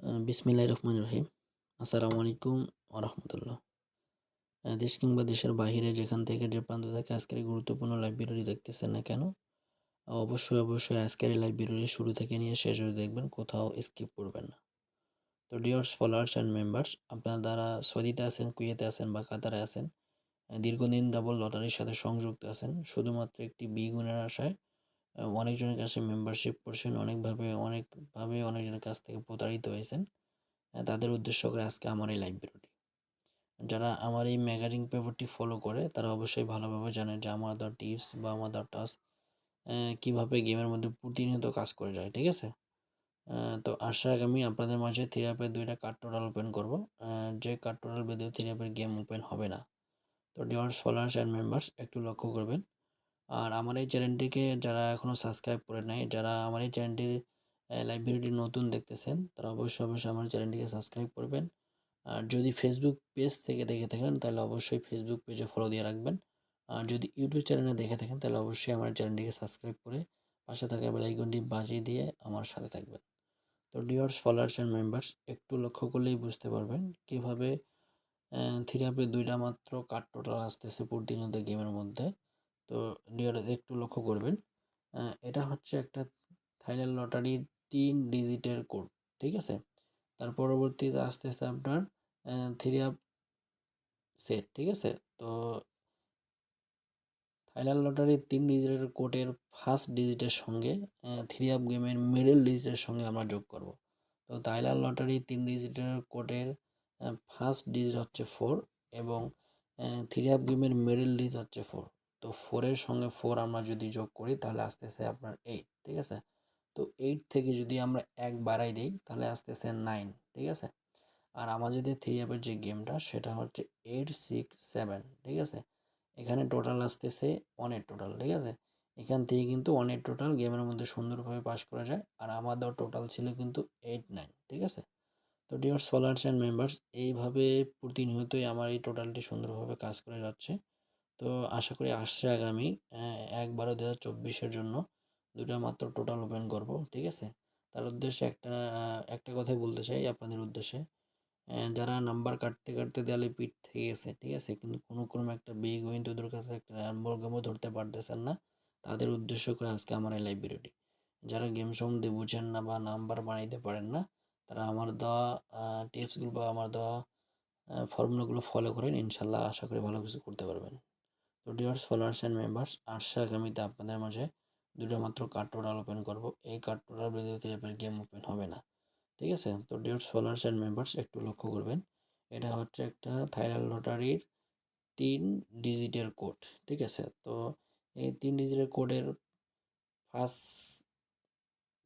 বিসমিল্লাহির রহমানির রহিম। আসসালামু আলাইকুম ওয়া রাহমাতুল্লাহ। দেশ কিংবা দেশের বাহিরে যেখান থেকে যে প্রান্ত থেকে আজকের এই গুরুত্বপূর্ণ লাইভ ভিডিওটি দেখতেছেন না কেন, অবশ্যই আজকের এই লাইভ ভিডিওটি শুরু থেকে নিয়ে শেষ অবধি দেখবেন, কোথাও স্কিপ করবেন না। তো ডিয়ার্স ফলোয়ার্স অ্যান্ড মেম্বার্স, আপনারা যারা সৌদিতে আছেন, কুয়েতে আছেন বা কাতারে আছেন, দীর্ঘদিন যাবৎ লটারির সাথে সংযুক্ত আছেন, শুধুমাত্র একটি বি গুণের আশায় অনেকজনের কাছে মেম্বারশিপ করছেন, অনেকভাবে অনেকজনের কাছ থেকে প্রতারিত হয়েছেন। তাদের উদ্দেশ্য করে আজকে আমার এই লাইভ ভিডিওটি। যারা আমার এই ম্যাগাজিন পেপারটি ফলো করে তারা অবশ্যই ভালোভাবে জানে যে আমার দেওয়া টিপস বা আমার দেওয়া টাস্ক কীভাবে গেমের মধ্যে প্রতিনিয়ত কাজ করে যায়, ঠিক আছে। তো আশা আগামী আপনাদের মাঝে থ্রি অ্যাপের 2টা কার্ড টোটাল ওপেন করবো, যে কার্ড টোটাল বেঁধেও থ্রি অ্যাপের গেম ওপেন হবে না। তো ডিয়ার্স ফলোয়ার্স অ্যান্ড মেম্বার্স, একটু লক্ষ্য করবেন। আর আমার এই চ্যানেলটিকে যারা এখনও সাবস্ক্রাইব করে নাই, যারা আমার এই চ্যানেলটির লাইভ ভিডিওটি নতুন দেখতেছেন, তারা অবশ্যই আমার চ্যানেলটিকে সাবস্ক্রাইব করবেন। আর যদি ফেসবুক পেজ থেকে দেখে থাকেন তাহলে অবশ্যই ফেসবুক পেজে ফলো দিয়ে রাখবেন। আর যদি ইউটিউব চ্যানেলে দেখে থাকেন তাহলে অবশ্যই আমার চ্যানেলটিকে সাবস্ক্রাইব করে পাশে থাকা বেল আইকনটি বাজিয়ে দিয়ে আমার সাথে থাকবেন। তো ডিয়ার্স ফলোয়ার্স অ্যান্ড মেম্বার্স, একটু লক্ষ্য করলেই বুঝতে পারবেন কীভাবে থ্রি অ্যাপে 2টা মাত্র কার্ড টোটাল আসতেছে প্রতিনিয়ত গেমের মধ্যে। তো ডিয়ার একটু লক্ষ্য করবেন, এটা হচ্ছে একটা থাইল্যান্ড লটারি 3 ডিজিটের কোড, ঠিক আছে। তার পরবর্তীতে আসতেছে আপনার থ্রি অ্যাপ সেট, ঠিক আছে। তো থাইল্যান্ড লটারির 3 ডিজিটের কোডের ফার্স্ট ডিজিটের সঙ্গে থ্রি অ্যাপ গেমের মিডল ডিজিটের সঙ্গে আমরা যোগ করব। তো থাইল্যান্ড লটারি 3 ডিজিটের কোডের ফার্স্ট ডিজিট হচ্ছে 4 এবং থ্রি অ্যাপ গেমের মিডল ডিজিট হচ্ছে 4। তো 4-এর সঙ্গে 4 আমরা যদি যোগ করি তাহলে আসতেছে আপনার 8, ঠিক আছে। তো 8 থেকে যদি আমরা 1 বাড়াই দিই তাহলে আসতেছে 9, ঠিক আছে। আর আমাদের যে থ্রি অ্যাপের যে গেমটা সেটা হচ্ছে 8, 6, 7, ঠিক আছে। এখানে টোটাল আসতেছে 1-এর টোটাল, ঠিক আছে। এখান থেকে কিন্তু 1-এর টোটাল গেমের মধ্যে সুন্দরভাবে পাস করা যায়। আর আমাদের টোটাল ছিল কিন্তু 8, 9, ঠিক আছে। তো ডিয়ার ফলোয়ার্স অ্যান্ড মেম্বার্স, এইভাবে প্রতিনিয়তই আমার এই টোটালটি সুন্দরভাবে কাজ করে যাচ্ছে। তো আশা করি আসছে আগামী 1/12/2024-এর জন্য 2টা মাত্র টোটাল ওপেন করব, ঠিক আছে। তার উদ্দেশ্যে একটা কথাই বলতে চাই আপনাদের উদ্দেশ্যে, যারা নাম্বার কাটতে দেয়ালে পিঠ থেকে গেছে, ঠিক আছে, কিন্তু কোনো ক্রমে একটা বিগ উইন তোদের কাছে একটা র্যাম্বল গেমও ধরতে পারতেছেন না, তাদের উদ্দেশ্য করে আজকে আমার এই লাইভ ভিডিওটি। যারা গেম সম্বন্ধে বুঝেন না বা নাম্বার বানাইতে পারেন না, তারা আমার দেওয়া টিপসগুলো বা আমার দেওয়া ফর্মুলাগুলো ফলো করেন, ইনশাল্লাহ আশা করি ভালো কিছু করতে পারবেন। তো ডিয়ার্স ফলোয়ার্স অ্যান্ড মেম্বার্স, আসছে আগামীতে আপনাদের মাঝে 2টা মাত্র কার্ড টোটাল ওপেন করব। এই কার্ড টোটাল বেঁধে আপনার গেম ওপেন হবে না, ঠিক আছে। তো ডিয়ার্স ফলোয়ার্স অ্যান্ড মেম্বার্স, একটু লক্ষ্য করবেন, এটা হচ্ছে একটা থাইল্যান্ড লটারির 3 ডিজিটের কোড, ঠিক আছে। তো এই 3 ডিজিটের কোডের ফার্স্ট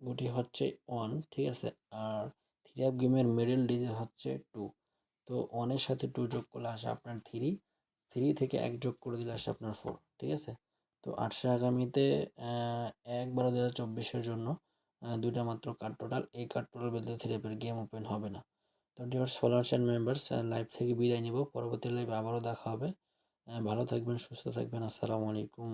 গুটি হচ্ছে 1, ঠিক আছে। আর থ্রি অ্যাপ গেমের মিডল ডিজিট হচ্ছে 2। তো 1-এর সাথে 2 যোগ করলে আসে আপনার 3, 3 থেকে 1 যোগ করে দিলে আসে আপনার 4, ঠিক আছে। তো আসছে আগামীতে 1/12/2024-এর জন্য 2টা মাত্র কার্ড টোটাল, এই কার্ড টোটাল বলতে থ্রি অ্যাপের গেম ওপেন হবে না। তো dears followers and members, live থেকে বিদায় নিব, পরবর্তী লাইভে আবারও দেখা হবে। ভালো থাকবেন, সুস্থ থাকবেন, আসসালামু আলাইকুম।